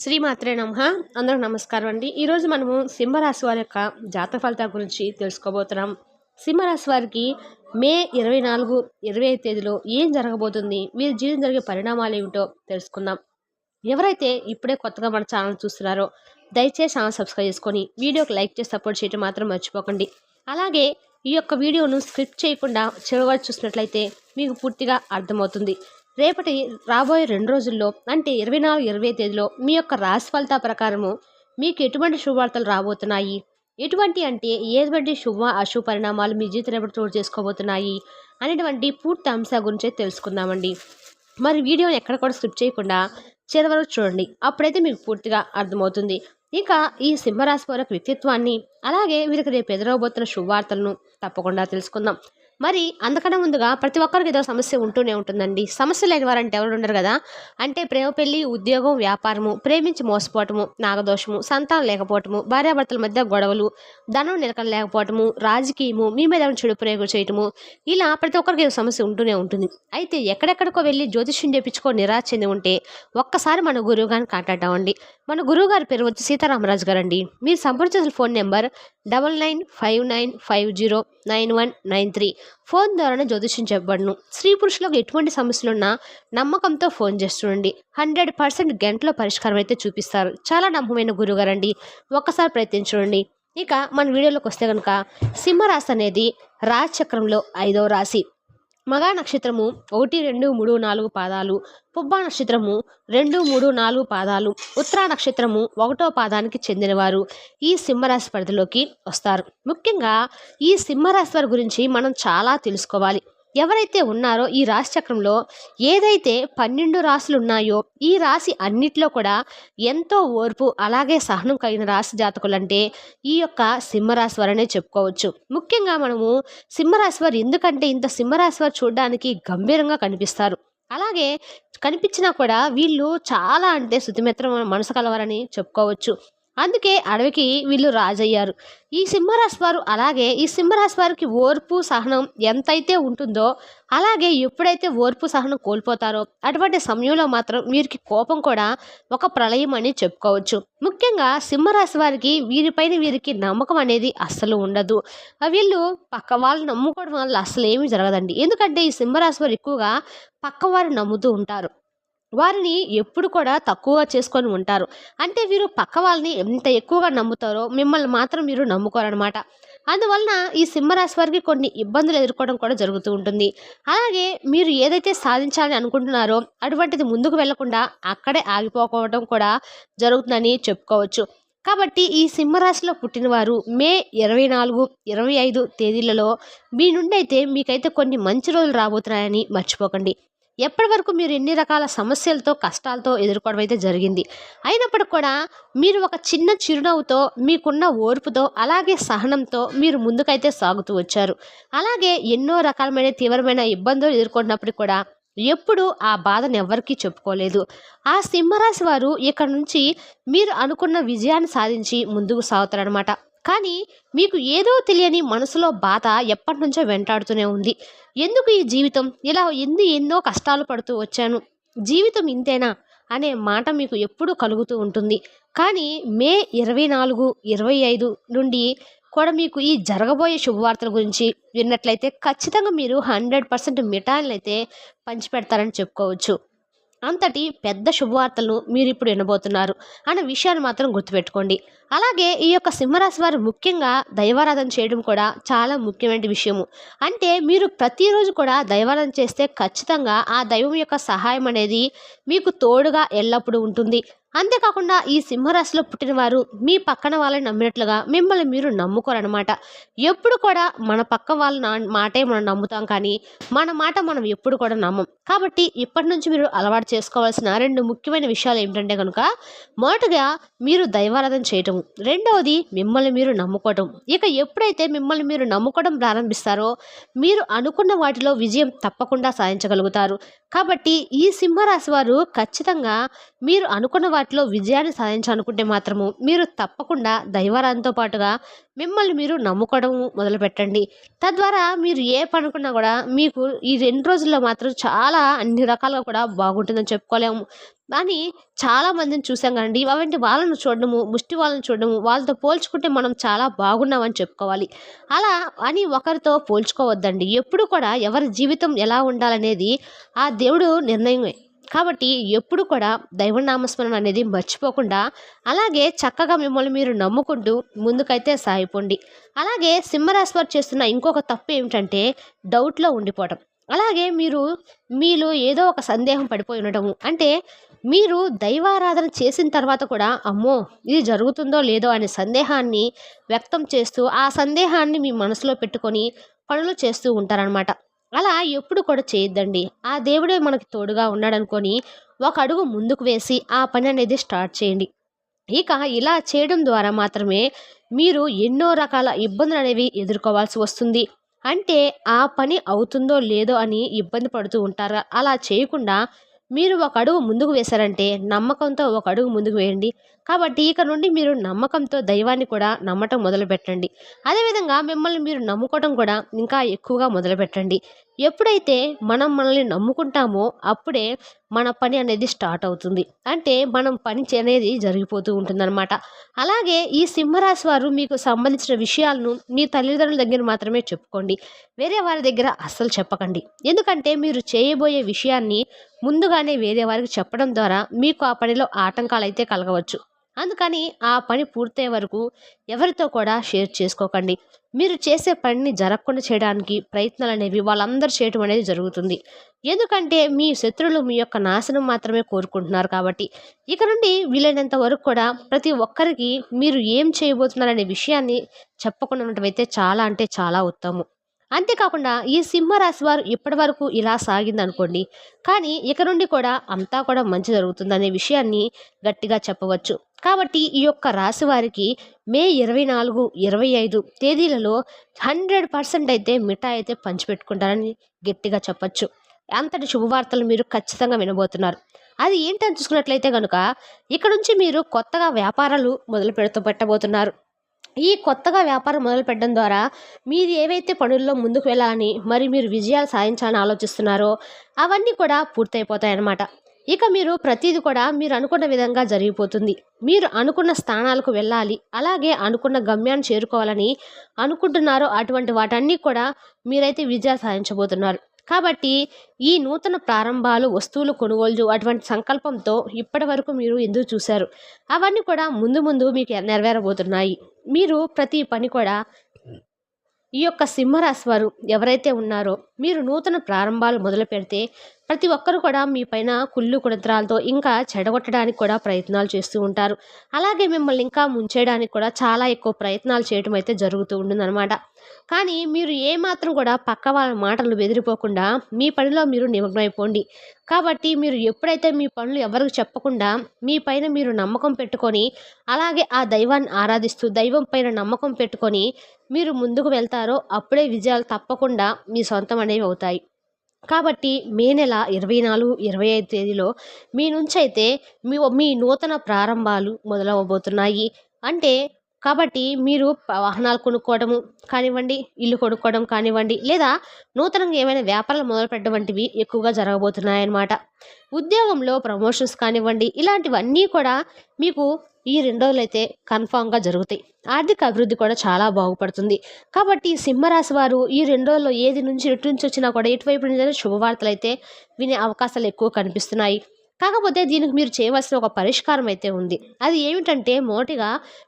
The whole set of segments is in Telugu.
శ్రీమాత్రే నమః. అందరికి నమస్కారం అండి. ఈరోజు మనము సింహరాశి వారి యొక్క జాతక ఫలితాల గురించి తెలుసుకోబోతున్నాం. సింహరాశి వారికి మే 24, 25 తేదీలో ఏం జరగబోతుంది, వీరి జీవితం జరిగే పరిణామాలు ఏమిటో తెలుసుకుందాం. ఎవరైతే ఇప్పుడే కొత్తగా మన ఛానల్ చూస్తున్నారో దయచేసి ఛానల్ సబ్స్క్రైబ్ చేసుకొని వీడియోకి లైక్ చేసి సపోర్ట్ చేయడం మాత్రం మర్చిపోకండి. అలాగే ఈ యొక్క వీడియోను స్క్రిప్ట్ చేయకుండా చివరి వరకు చూసినట్లయితే మీకు పూర్తిగా అర్థమవుతుంది. రాబోయే 2 రోజుల్లో అంటే 24, 25 తేదీలో మీ యొక్క రాశి ఫలితాల ప్రకారము మీకు ఎటువంటి శుభవార్తలు రాబోతున్నాయి, ఎటువంటి అశుభ పరిణామాలు మీ జీవితంలో ఎప్పుడు చోటు చేసుకోబోతున్నాయి అనేటువంటి పూర్తి అంశాల గురించి తెలుసుకుందామండి. మరి వీడియోని ఎక్కడ కూడా స్కిప్ చేయకుండా చివరి వరకు చూడండి, అప్పుడైతే మీకు పూర్తిగా అర్థమవుతుంది. ఇక ఈ సింహరాశి వారి యొక్క వ్యక్తిత్వాన్ని, అలాగే వీరికి రేపు ఎదురవబోతున్న శుభవార్తలను తప్పకుండా తెలుసుకుందాం. మరి అంతకన్నా ముందుగా ప్రతి ఒక్కరికి ఏదో సమస్య ఉంటూనే ఉంటుందండి. సమస్య లేని వారంటే ఎవరు ఉండరు కదా. అంటే ప్రేమ పెళ్లి, ఉద్యోగం, వ్యాపారము, ప్రేమించి మోసపోవటము, నాగదోషము, సంతానం లేకపోవటము, భార్యాభర్తల మధ్య గొడవలు, ధనం నిలకడ లేకపోవటము, రాజకీయము, మీ మీద చెడు ప్రయోగం చేయటము, ఇలా ప్రతి ఒక్కరికి ఏదో సమస్య ఉంటూనే ఉంటుంది. అయితే ఎక్కడెక్కడికో వెళ్ళి జ్యోతిష్యం చేపించుకో నిరాశ చెంది ఉంటే ఒక్కసారి మన గురువు గారిని కాంటాక్ట్ అవ్వండి. మన గురువు గారి పేరు వచ్చి సీతారామరాజు గారు అండి. మీరు సంప్రదించాల్సిన ఫోన్ నెంబర్ 9959509193. ఫోన్ ద్వారానే జ్యోతిష్యం చెప్పబడును. స్త్రీ పురుషులకు ఎటువంటి సమస్యలున్నా నమ్మకంతో ఫోన్ చేస్తుండండి. 100% గంటలో పరిష్కారం అయితే చూపిస్తారు. చాలా నమ్మకమైన గురుగారండి, ఒక్కసారి ప్రయత్నించండి. ఇక మన వీడియోలోకి వస్తే కనుక సింహరాశి అనేది రాశి చక్రంలో 5వ రాశి. మగా నక్షత్రము 1, 2, 3, 4 పాదాలు, పుబ్బా నక్షత్రము 2, 3, 4 పాదాలు, ఉత్తరా నక్షత్రము 1వ పాదానికి చెందినవారు ఈ సింహరాశి పరిధిలోకి వస్తారు. ముఖ్యంగా ఈ సింహరాశి వారి గురించి మనం చాలా తెలుసుకోవాలి. ఎవరైతే ఉన్నారో ఈ రాశి చక్రంలో ఏదైతే 12 రాశులు ఉన్నాయో ఈ రాశి అన్నిట్లో కూడా ఎంతో ఓర్పు, అలాగే సహనం కలిగిన రాశి జాతకులంటే ఈ యొక్క సింహరాశి వారనే చెప్పుకోవచ్చు. ముఖ్యంగా మనము సింహరాశి వారు ఎందుకంటే ఇంత సింహరాశి వారు చూడడానికి గంభీరంగా కనిపిస్తారు. అలాగే కనిపించినా కూడా వీళ్ళు చాలా అంటే శుతిమెత్ర మనసు కలవారని చెప్పుకోవచ్చు. అందుకే అడవికి వీళ్ళు రాజయ్యారు ఈ సింహరాశి వారు. అలాగే ఈ సింహరాశి వారికి ఓర్పు సహనం ఎంతైతే ఉంటుందో, అలాగే ఎప్పుడైతే ఓర్పు సహనం కోల్పోతారో అటువంటి సమయంలో మాత్రం వీరికి కోపం కూడా ఒక ప్రళయం అని చెప్పుకోవచ్చు. ముఖ్యంగా సింహరాశి వారికి వీరికి నమ్మకం అనేది అస్సలు ఉండదు. వీళ్ళు పక్క వాళ్ళు నమ్ముకోవడం వల్ల అసలు ఏమీ జరగదండి. ఎందుకంటే ఈ సింహరాశి వారు ఎక్కువగా పక్కవారు నమ్ముతూ ఉంటారు. వారిని ఎప్పుడు కూడా తక్కువగా చేసుకొని ఉంటారు. అంటే వీరు పక్క వాళ్ళని ఎంత ఎక్కువగా నమ్ముతారో మిమ్మల్ని మాత్రం మీరు నమ్ముకోరనమాట. అందువలన ఈ సింహరాశి వారికి కొన్ని ఇబ్బందులు ఎదుర్కోవడం కూడా జరుగుతూ ఉంటుంది. అలాగే మీరు ఏదైతే సాధించాలని అనుకుంటున్నారో అటువంటిది ముందుకు వెళ్లకుండా అక్కడే ఆగిపోవడం కూడా జరుగుతుందని చెప్పుకోవచ్చు. కాబట్టి ఈ సింహరాశిలో పుట్టినవారు మే 24, 25 తేదీలలో మీ నుండి అయితే మీకైతే కొన్ని మంచి రోజులు రాబోతున్నాయని మర్చిపోకండి. ఎప్పటి వరకు మీరు ఎన్ని రకాల సమస్యలతో, కష్టాలతో ఎదుర్కోవడం అయితే జరిగింది. అయినప్పటికి కూడా మీరు ఒక చిన్న చిరునవ్వుతో, మీకున్న ఓర్పుతో, అలాగే సహనంతో మీరు ముందుకైతే సాగుతూ వచ్చారు. అలాగే ఎన్నో రకాలమైన తీవ్రమైన ఇబ్బందులు ఎదుర్కొన్నప్పటికీ కూడా ఎప్పుడు ఆ బాధను ఎవ్వరికీ చెప్పుకోలేదు. ఆ సింహరాశి వారు ఇక్కడ నుంచి మీరు అనుకున్న విజయాన్ని సాధించి ముందుకు సాగుతారనమాట. కానీ మీకు ఏదో తెలియని మనసులో బాధ ఎప్పటి నుంచో వెంటాడుతూనే ఉంది. ఎందుకు ఈ జీవితం ఇలా, ఎన్నో కష్టాలు పడుతూ వచ్చాను, జీవితం ఇంతేనా అనే మాట మీకు ఎప్పుడూ కలుగుతూ ఉంటుంది. కానీ మే 24, 25 నుండి కూడా మీకు ఈ జరగబోయే శుభవార్తల గురించి విన్నట్లయితే ఖచ్చితంగా మీరు 100% మిఠాయిలు అయితే పంచిపెడతారని చెప్పుకోవచ్చు. అంతటి పెద్ద శుభవార్తలను మీరు ఇప్పుడు వినబోతున్నారు అన్న విషయాన్ని మాత్రం గుర్తుపెట్టుకోండి. అలాగే ఈ యొక్క సింహరాశి వారు ముఖ్యంగా దైవారాధన చేయడం కూడా చాలా ముఖ్యమైన విషయము. అంటే మీరు ప్రతిరోజు కూడా దైవారాధన చేస్తే ఖచ్చితంగా ఆ దైవం యొక్క సహాయం అనేది మీకు తోడుగా ఎల్లప్పుడూ ఉంటుంది. అంతేకాకుండా ఈ సింహరాశిలో పుట్టినవారు మీ పక్కన వాళ్ళని నమ్మినట్లుగా మిమ్మల్ని మీరు నమ్ముకోరనమాట. ఎప్పుడు కూడా మన పక్క వాళ్ళ మాటే మనం నమ్ముతాం, కానీ మన మాట మనం ఎప్పుడు కూడా నమ్మం. కాబట్టి ఇప్పటి నుంచి మీరు అలవాటు చేసుకోవాల్సిన 2 ముఖ్యమైన విషయాలు ఏమిటంటే కనుక, మొదటగా మీరు దైవారాధన చేయటం, రెండవది మిమ్మల్ని మీరు నమ్ముకోవటం. ఇక ఎప్పుడైతే మిమ్మల్ని మీరు నమ్ముకోవడం ప్రారంభిస్తారో మీరు అనుకున్న వాటిలో విజయం తప్పకుండా సాధించగలుగుతారు. కాబట్టి ఈ సింహరాశి వారు ఖచ్చితంగా మీరు అనుకున్న వాటిలో విజయాన్ని సాధించాలనుకుంటే మాత్రము మీరు తప్పకుండా దైవారాధనతో పాటుగా మిమ్మల్ని మీరు నమ్ముకోవడం మొదలుపెట్టండి. తద్వారా మీరు ఏ పనుకున్నా కూడా మీకు ఈ 2 రోజుల్లో మాత్రం చాలా అన్ని రకాలుగా కూడా బాగుంటుందని చెప్పుకోలేము. అని చాలా మందిని చూసాం కదండీ. అవంటి వాళ్ళని చూడడము, ముష్టి వాళ్ళని చూడడము, వాళ్ళతో పోల్చుకుంటే మనం చాలా బాగున్నామని చెప్పుకోవాలి. అలా అని ఒకరితో పోల్చుకోవద్దండి. ఎప్పుడు కూడా ఎవరి జీవితం ఎలా ఉండాలనేది ఆ దేవుడు నిర్ణయమే. కాబట్టి ఎప్పుడు కూడా దైవ నామస్మరణ అనేది మర్చిపోకుండా, అలాగే చక్కగా మిమ్మల్ని మీరు నమ్ముకుంటూ ముందుకైతే సాగిపోండి. అలాగే సింహరాశి వారు చేస్తున్న ఇంకొక తప్పు ఏమిటంటే డౌట్‌లో ఉండిపోవటం. అలాగే మీలో ఏదో ఒక సందేహం పడిపోయి ఉండటము. అంటే మీరు దైవారాధన చేసిన తర్వాత కూడా అమ్మో! ఇది జరుగుతుందో లేదో అనే సందేహాన్ని వ్యక్తం చేస్తూ, ఆ సందేహాన్ని మీ మనసులో పెట్టుకొని పనులు చేస్తూ ఉంటారనమాట. అలా ఎప్పుడు కూడా చేయొద్దండి. ఆ దేవుడే మనకి తోడుగా ఉన్నాడనుకోని ఒక అడుగు ముందుకు వేసి ఆ పని అనేది స్టార్ట్ చేయండి. ఇక ఇలా చేయడం ద్వారా మాత్రమే మీరు ఎన్నో రకాల ఇబ్బందులనేవి ఎదుర్కోవాల్సి వస్తుంది. అంటే ఆ పని అవుతుందో లేదో అని ఇబ్బంది పడుతూ ఉంటారు. అలా చేయకుండా మీరు ఒక అడుగు ముందుకు వేశారంటే నమ్మకంతో ఒక అడుగు ముందుకు వేయండి. కాబట్టి ఇక నుండి మీరు నమ్మకంతో దైవాన్ని కూడా నమ్మటం మొదలుపెట్టండి. అదేవిధంగా మిమ్మల్ని మీరు నమ్ముకోవడం కూడా ఇంకా ఎక్కువగా మొదలుపెట్టండి. ఎప్పుడైతే మనం మనల్ని నమ్ముకుంటామో అప్పుడే మన పని అనేది స్టార్ట్ అవుతుంది. అంటే మనం అనేది జరిగిపోతూ ఉంటుందన్నమాట. అలాగే ఈ సింహరాశి వారు మీకు సంబంధించిన విషయాలను మీ తల్లిదండ్రుల దగ్గర మాత్రమే చెప్పుకోండి. వేరే వారి దగ్గర అస్సలు చెప్పకండి. ఎందుకంటే మీరు చేయబోయే విషయాన్ని ముందుగానే వేరే వారికి చెప్పడం ద్వారా మీకు ఆ పనిలో ఆటంకాలైతే కలగవచ్చు. అందుకని ఆ పని పూర్తయ్యే వరకు ఎవరితో కూడా షేర్ చేసుకోకండి. మీరు చేసే పనిని జరగకుండా చేయడానికి ప్రయత్నాలనేవి వాళ్ళందరూ చేయటం అనేది జరుగుతుంది. ఎందుకంటే మీ శత్రువులు మీ యొక్క నాశనం మాత్రమే కోరుకుంటున్నారు కాబట్టి. ఇక నుండి వీలైనంత వరకు కూడా ప్రతి ఒక్కరికి మీరు ఏం చేయబోతున్నారనే విషయాన్ని చెప్పకుండా ఉండటం అయితే చాలా అంటే చాలా ఉత్తమం. అంతేకాకుండా ఈ సింహరాశి వారు ఇప్పటివరకు ఇలా సాగిందనుకోండి. కానీ ఇక నుండి కూడా అంతా కూడా మంచి జరుగుతుందనే విషయాన్ని గట్టిగా చెప్పవచ్చు. కాబట్టి ఈ యొక్క రాశి వారికి మే 24, 25 తేదీలలో 100% అయితే మిఠాయి అయితే పంచిపెట్టుకుంటారని గట్టిగా చెప్పొచ్చు. అంతటి శుభవార్తలు మీరు ఖచ్చితంగా వినబోతున్నారు. అది ఏంటని చూసుకున్నట్లయితే గనుక ఇక నుంచి మీరు కొత్తగా వ్యాపారాలు పెట్టబోతున్నారు. ఈ కొత్తగా వ్యాపారం మొదలుపెట్టడం ద్వారా మీరు ఏవైతే పనుల్లో ముందుకు వెళ్ళాలని, మరి మీరు విజయాలు సాధించాలని ఆలోచిస్తున్నారో అవన్నీ కూడా పూర్తయిపోతాయన్నమాట. ఇక మీరు ప్రతీది కూడా మీరు అనుకున్న విధంగా జరిగిపోతుంది. మీరు అనుకున్న స్థానాలకు వెళ్ళాలి, అలాగే అనుకున్న గమ్యాన్ని చేరుకోవాలని అనుకుంటున్నారో అటువంటి వాటన్నీ కూడా మీరైతే విజయాలు సాధించబోతున్నారు. కాబట్టి ఈ నూతన ప్రారంభాలు, వస్తువులు కొనుగోలు అటువంటి సంకల్పంతో ఇప్పటివరకు మీరు ఎదురు చూశారు. అవన్నీ కూడా ముందు ముందు మీకు నెరవేరబోతున్నాయి. మీరు ప్రతి పని కూడా ఈ యొక్క సింహరాశి వారు ఎవరైతే ఉన్నారో మీరు నూతన ప్రారంభాలు మొదలు పెడితే ప్రతి ఒక్కరు కూడా మీ పైన కుళ్ళు కుతంత్రాలతో ఇంకా చెడగొట్టడానికి కూడా ప్రయత్నాలు చేస్తూ ఉంటారు. అలాగే మిమ్మల్ని ఇంకా ముంచేయడానికి కూడా చాలా ఎక్కువ ప్రయత్నాలు చేయడం అయితే జరుగుతూ ఉంటుందన్నమాట. కానీ మీరు ఏమాత్రం కూడా పక్క వాళ్ళ మాటలు బెదిరిపోకుండా మీ పనిలో మీరు నిమగ్నమైపోండి. కాబట్టి మీరు ఎప్పుడైతే మీ పనులు ఎవరికి చెప్పకుండా మీ పైన మీరు నమ్మకం పెట్టుకొని, అలాగే ఆ దైవాన్ని ఆరాధిస్తూ దైవం పైన నమ్మకం పెట్టుకొని మీరు ముందుకు వెళ్తారో అప్పుడే విజయాలు తప్పకుండా మీ సొంతం అనేవి అవుతాయి. కాబట్టి మే నెల 24, 25 తేదీలో మీ నుంచైతే మీ నూతన ప్రారంభాలు మొదలవ్వబోతున్నాయి. అంటే కాబట్టి మీరు వాహనాలు కొనుక్కోవడము కానివ్వండి, ఇల్లు కొనుక్కోవడం కానివ్వండి, లేదా నూతనంగా ఏమైనా వ్యాపారాలు మొదలుపెట్టడం వంటివి ఎక్కువగా జరగబోతున్నాయన్నమాట. ఉద్యోగంలో ప్రమోషన్స్ కానివ్వండి, ఇలాంటివన్నీ కూడా మీకు ఈ 2 రోజులైతే కన్ఫామ్‌గా జరుగుతాయి. ఆర్థిక అభివృద్ధి కూడా చాలా బాగుపడుతుంది. కాబట్టి ఈ సింహరాశి వారు ఈ 2 రోజుల్లో ఎటు నుంచి వచ్చినా కూడా ఎటువైపు నుంచైనా శుభవార్తలైతే వినే అవకాశాలు ఎక్కువ కనిపిస్తున్నాయి. కాకపోతే దీనికి మీరు చేయవలసిన ఒక పరిష్కారం అయితే ఉంది. అది ఏమిటంటే మొదటిగా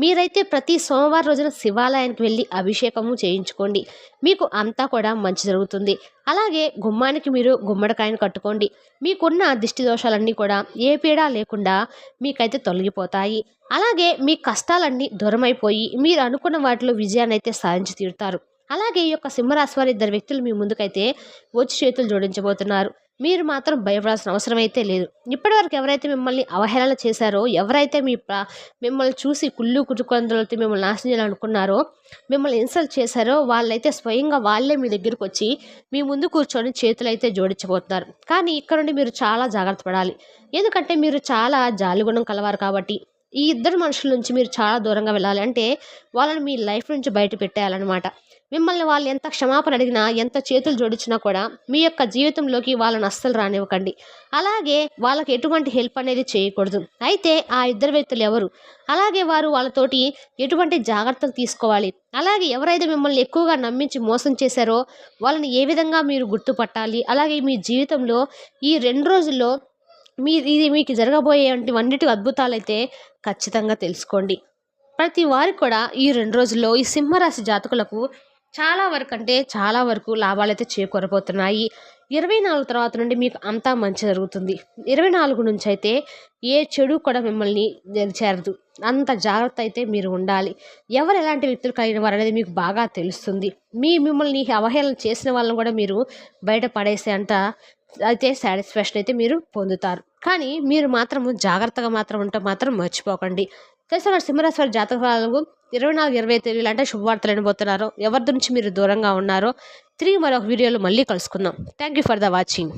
మీరైతే ప్రతి సోమవారం రోజున శివాలయానికి వెళ్ళి అభిషేకము చేయించుకోండి. మీకు అంతా కూడా మంచి జరుగుతుంది. అలాగే గుమ్మానికి మీరు గుమ్మడికాయను కట్టుకోండి. మీకున్న దిష్టి దోషాలన్నీ కూడా ఏ పీడ లేకుండా మీకైతే తొలగిపోతాయి. అలాగే మీ కష్టాలన్నీ దూరమైపోయి మీరు అనుకున్న వాటిలో విజయాన్నైతే సాధించి తీరుతారు. అలాగే ఈ యొక్క సింహరాశి వారి 2 వ్యక్తులు మీ ముందుకైతే వచ్చి చేతులు జోడించబోతున్నారు. మీరు మాత్రం భయపడాల్సిన అవసరం అయితే లేదు. ఇప్పటివరకు ఎవరైతే మిమ్మల్ని అవహేళన చేశారో, ఎవరైతే మిమ్మల్ని చూసి కుళ్ళు కుటుకందులతో మిమ్మల్ని నాశనం చేయాలనుకున్నారో, మిమ్మల్ని ఇన్సల్ట్ చేశారో వాళ్ళైతే స్వయంగా వాళ్ళే మీ దగ్గరికి వచ్చి మీ ముందు కూర్చొని చేతులైతే జోడించబోతున్నారు. కానీ ఇక్కడ నుండి మీరు చాలా జాగ్రత్త పడాలి. ఎందుకంటే మీరు చాలా జాలిగుణం కలవారు కాబట్టి ఈ ఇద్దరు మనుషుల నుంచి మీరు చాలా దూరంగా వెళ్ళాలి. అంటే వాళ్ళని మీ లైఫ్ నుంచి బయట పెట్టేయాలన్నమాట. మిమ్మల్ని వాళ్ళు ఎంత క్షమాపణ అడిగినా, ఎంత చేతులు జోడించినా కూడా మీ యొక్క జీవితంలోకి వాళ్ళని అస్సలు రానివ్వకండి. అలాగే వాళ్ళకి ఎటువంటి హెల్ప్ అనేది చేయకూడదు. అయితే ఆ ఇద్దరు వ్యక్తులు ఎవరు? అలాగే వారు వాళ్ళతోటి ఎటువంటి జాగ్రత్తలు తీసుకోవాలి? అలాగే ఎవరైతే మిమ్మల్ని ఎక్కువగా నమ్మించి మోసం చేశారో వాళ్ళని ఏ విధంగా మీరు గుర్తుపట్టాలి? అలాగే మీ జీవితంలో ఈ 2 రోజుల్లో ఇది మీకు జరగబోయేవంటివన్నిటి అద్భుతాలైతే ఖచ్చితంగా తెలుసుకోండి. ప్రతి వారికి కూడా ఈ 2 రోజుల్లో ఈ సింహరాశి జాతకులకు చాలా వరకు అంటే చాలా వరకు లాభాలైతే చేకూరబోతున్నాయి. 24 తర్వాత నుండి మీకు అంతా మంచి జరుగుతుంది. 24 నుంచి అయితే ఏ చెడు కూడా మిమ్మల్ని చేరదు. అంత జాగ్రత్త అయితే మీరు ఉండాలి. ఎవరు ఎలాంటి వ్యక్తులు కలిగిన వారనేది మీకు బాగా తెలుస్తుంది. మిమ్మల్ని అవహేళన చేసిన వాళ్ళని కూడా మీరు బయట పడేసే అంత అయితే సాటిస్ఫాక్షన్ అయితే మీరు పొందుతారు. కానీ మీరు మాత్రము జాగ్రత్తగా మాత్రం ఉంటే మాత్రం మర్చిపోకండి. తెలిసిన సింహరాశి వారి జాతకాలకు 24, 25 తేదీలు అంటే శుభవార్తలు వినబోతున్నారో, ఎవరి నుంచి మీరు దూరంగా ఉన్నారో తిరిగి మరొక వీడియోలో మళ్ళీ కలుసుకుందాం. Thank you for the watching.